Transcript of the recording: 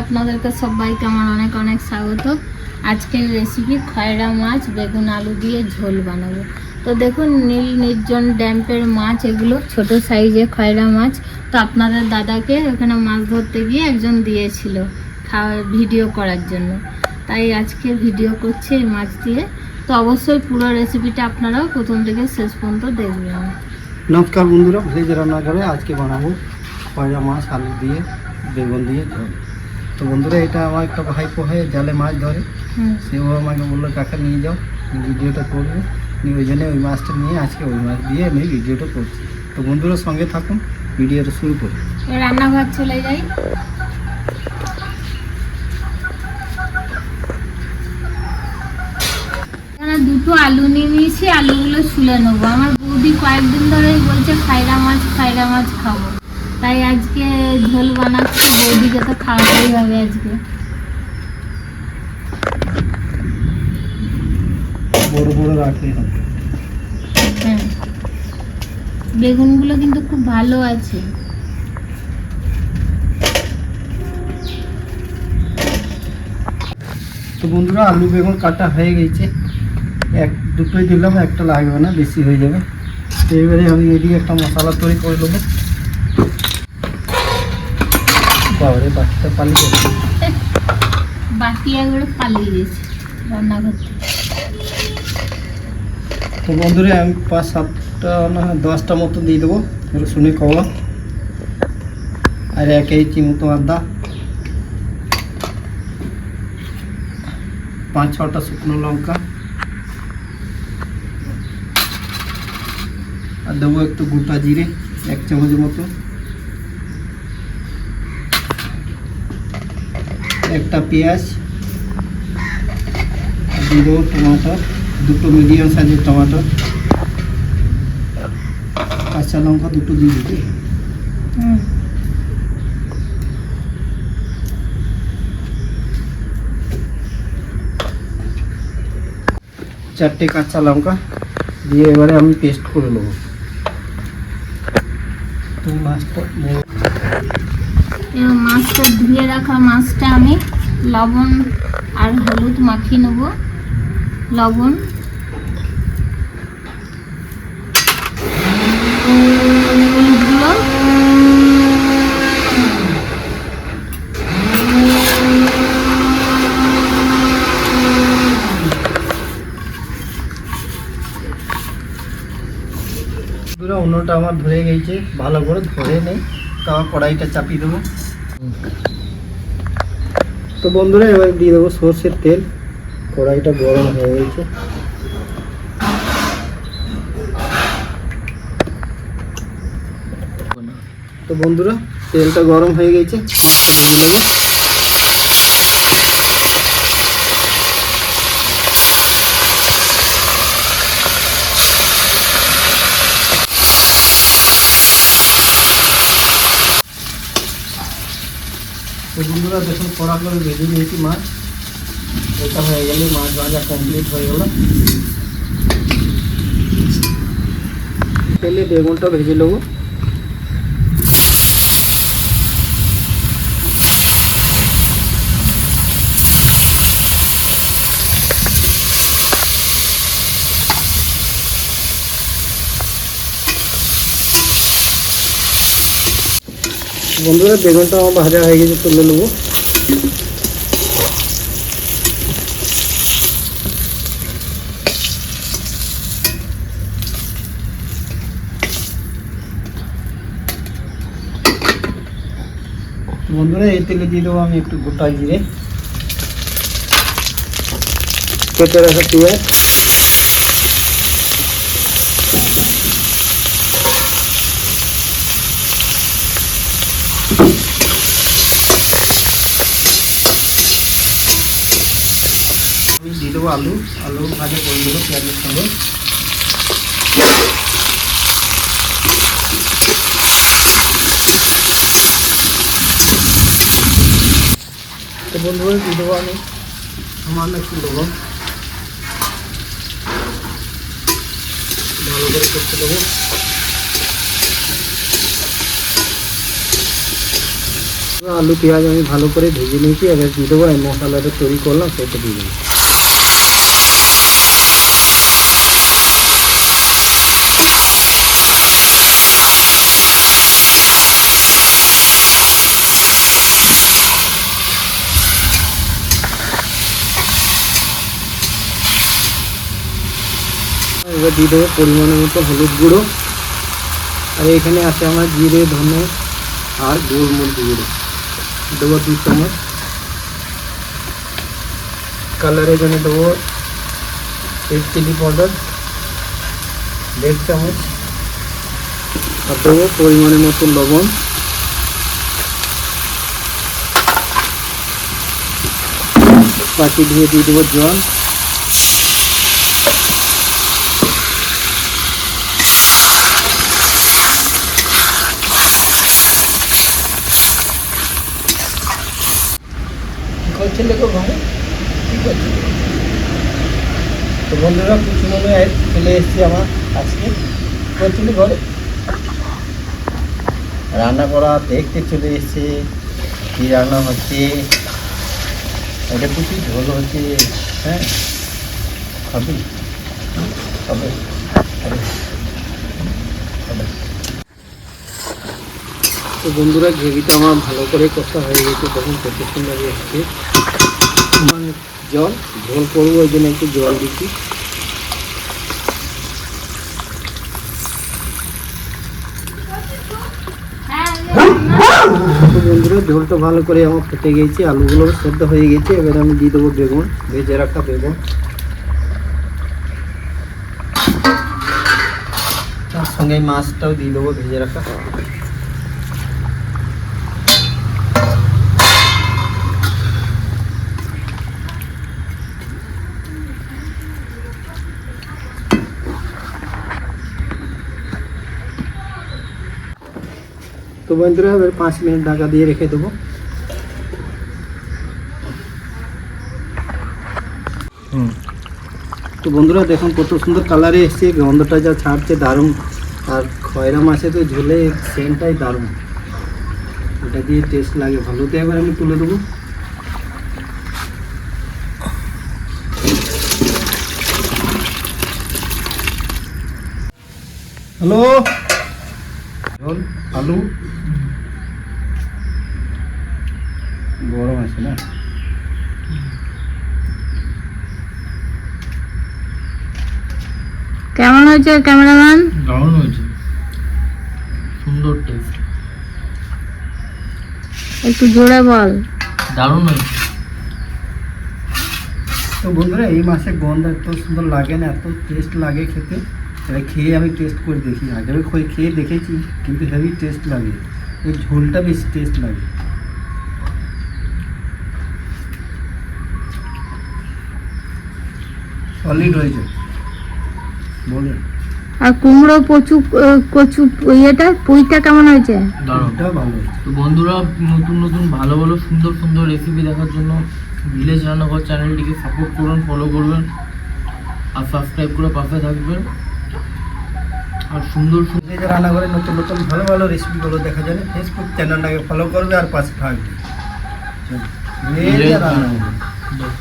আপনাদেরকে সবাইকে আমার অনেক অনেক স্বাগত। আজকের রেসিপি খয়রা মাছ বেগুন আলু দিয়ে ঝোল বানাবো। তো দেখুন নীল নির্জন ড্যাম্পের মাছ, এগুলো ছোট সাইজে খয়রা মাছ। তো আপনাদের দাদাকে ওখানে মাছ ধরতে গিয়ে একজন দিয়েছিল ভিডিও করার জন্য, তাই আজকে ভিডিও করছি এই মাছ দিয়ে। তো অবশ্যই পুরো রেসিপিটা আপনারাও প্রথম থেকে শেষ পর্যন্ত দেখবেন। নমস্কার বন্ধুরা, ভেজ রান্নাঘরে আজকে বানাবো খয়রা মাছ আলু দিয়ে বেগুন দিয়ে ঝোল। তো বন্ধুরা, এটা আমার একটা ভাইপো হয় জালে মাছ ধরে, সেও আমাকে বললো কাকা নিয়ে যাও, ভিডিওটা করবো। ওই জন্য ওই মাছটা নিয়ে আজকে ওই মাছ দিয়ে আমি ভিডিওটা করছি। তো বন্ধুরা সঙ্গে থাকুন, ভিডিওটা শুরু করি। রান্নাঘর চলে যাই। দুটো আলু নিয়ে নিয়েছি, আলুগুলো ছুলে নেবো। আমার বৌদি কয়েকদিন ধরেই বলছে খয়রা মাছ খাবো, তাই আজকে ঝোল বানাচ্ছি। বৌদিকে তো খাওয়াতেই হবে আজকে। বড় বড় রাখলেই হবে। হ্যাঁ, বেগুনগুলো কিন্তু খুব ভালো আছে। তো বন্ধুরা, আলু বেগুন কাটা হয়ে গেছে, দুটোই দিলাম, একটা লাগবে না, বেশি হয়ে যাবে। তো এবারে আমি এদিকে একটা মশলা তৈরি করে নেবো। বাবারে, বাকিটা পালিয়ে যাচ্ছে, বাকি একবারে পালিয়ে গেছে রান্নাঘর থেকে। তো বন্ধুরা, আমি 5-7টা না 10টা মতো দিয়ে দেবো রসুনের কলা, আর 1 ইঞ্চি মতো আদা, 5-6টা শুকনো লঙ্কা, আর দেবো একটু গোটা জিরে 1 চামচের মতো, একটা পেঁয়াজ, দিয়ে দেবো টমাটার, 2টো মিডিয়াম সাইজের টমাটার, কাঁচা লঙ্কা 2টো দিয়ে দিতে, চারটে কাঁচা লঙ্কা দিয়ে এবারে আমি পেস্ট করে নেবো। তো মাছটা ধুয়ে রাখা মাছটা আমি লবণ আর হলুদ মাখিয়ে নেবো। লবণ, হলুদগুলো, অন্যটা আমার ধরে গেছে, ভালো করে ধরে নেই, তাও কড়াইটা চাপিয়ে দেবো। তো বন্ধুরা, এবার দিয়ে দেবো সর্ষের তেল। কড়াইটা গরম হয়ে গেছে, তো বন্ধুরা তেলটা গরম হয়ে গেছে, দিয়ে দেবো। তো বন্ধুরা দেখুন, কড়া করে ভেজে নিয়েছি মাছ। এটা হয়ে গেলে মাছ ভাজা কমপ্লিট হয়ে গেল। তেলে বেগুনটা ভেজে নেবো। বন্ধুরা, বেগুনটা আমার ভাজা হয়ে গেছে, তুলে নেবো। বন্ধুরা, এই তেলে দিয়ে দেবো আমি একটু গোটা জিরে, কেটে রাখা পেঁয়াজ, আমি দিয়ে দেবো আলু ভাজা করে দেবো পেঁয়াজের সঙ্গে। তো বন্ধুরা, দিয়ে দেবো আমি সামান্য একটু লবণ, ভালো করে করতে দেবো। আলু পেঁয়াজ আমি ভালো করে ভেজে নিয়েছি, এবার দিয়ে দেবো এই মশলাটা তৈরি করলাম সেটা দিয়ে দেবো। এবার দিয়ে দেবো পরিমাণের মতো হলুদ গুঁড়ো, আর এখানে আছে আমার জিরে ধনে আর গোলমরিচ গুঁড়ো দেবো 2 চামচ। কালারের জন্য দেবো রেড চিলি পাউডার 1.5 চামচ, আর দেবো পরিমাণের মতো লবণ, বাকি দিয়ে দেবো জল। করছিলে গো ঘরে কি করছিলে? তো বন্ধুরা কিছু মনে চলে এসেছি আমার আজকে করছিলি ঘরে রান্না করা দেখতে চলে এসছে কি রান্না হচ্ছে, এটা কিছু ঝোল হচ্ছে। হ্যাঁ খাবি খাবে তো বন্ধুরা গ্রেভিটা আমার ভালো করে কষা হয়ে গেছে, তখন কত সুন্দর এসছে। মানে জল ঝোল করবো ওই জন্য একটু জল দিচ্ছি। তো বন্ধুরা ঝোলটা ভালো করে আমার ফুটে গেছে, আলুগুলো সেদ্ধ হয়ে গেছে। এবার আমি দিয়ে দেবো বেগুন, ভেজে রাখা বেগুন, তার সঙ্গে মাছটাও দিয়ে দেবো ভেজে রাখা। তো বন্ধুরা এবার 5 মিনিট ঢাকা দিয়ে রেখে দেবো। তো বন্ধুরা দেখুন কত সুন্দর কালারে এসছে, গন্ধটা যা ছাড়ছে দারুণ। আর খয়রা মাছে তো ঝোলে সেন্টটাই দারুণ, ওটা দিয়ে টেস্ট লাগে ভালো। তো এবার আমি তুলে দেবো। হ্যালো, ঝোল আলু গরম আছে না? কেমন হয়েছে ক্যামেরাম্যান? দারুণ হয়েছে, সুন্দর টেস্ট, একটু জোরে বল। দারুণ হয়েছে। তো বন্ধুরা এই মাসে গন্ধ এত সুন্দর লাগে না, এত টেস্ট লাগে খেতে। এবার খেয়ে আমি টেস্ট করে দেখি, আগে খেয়ে দেখেছি কিন্তু হেভি টেস্ট লাগে, ওই ঝোলটা বেশি টেস্ট লাগে। সলিড হয়েছে বলে। আর কুমড়ো কচু ইয়েটা পুইটা কেমন হয়েছে? দারুণ। এটা ভালো হয়েছে। তো বন্ধুরা নতুন নতুন ভালো ভালো সুন্দর সুন্দর রেসিপি দেখার জন্য ভিলেজ রান্নাঘর চ্যানেলটিকে সাপোর্ট করুন, ফলো করবেন আর সাবস্ক্রাইব করে পাশে থাকবেন। আর সুন্দর সুন্দর ভিলেজ রান্নাঘরে নতুন নতুন ভালো ভালো রেসিপিগুলো দেখা যাবে, ফেসবুক চ্যানেলটাকে ফলো করবে আর পাশে থাকবে। ভিলেজ রান্নাঘর।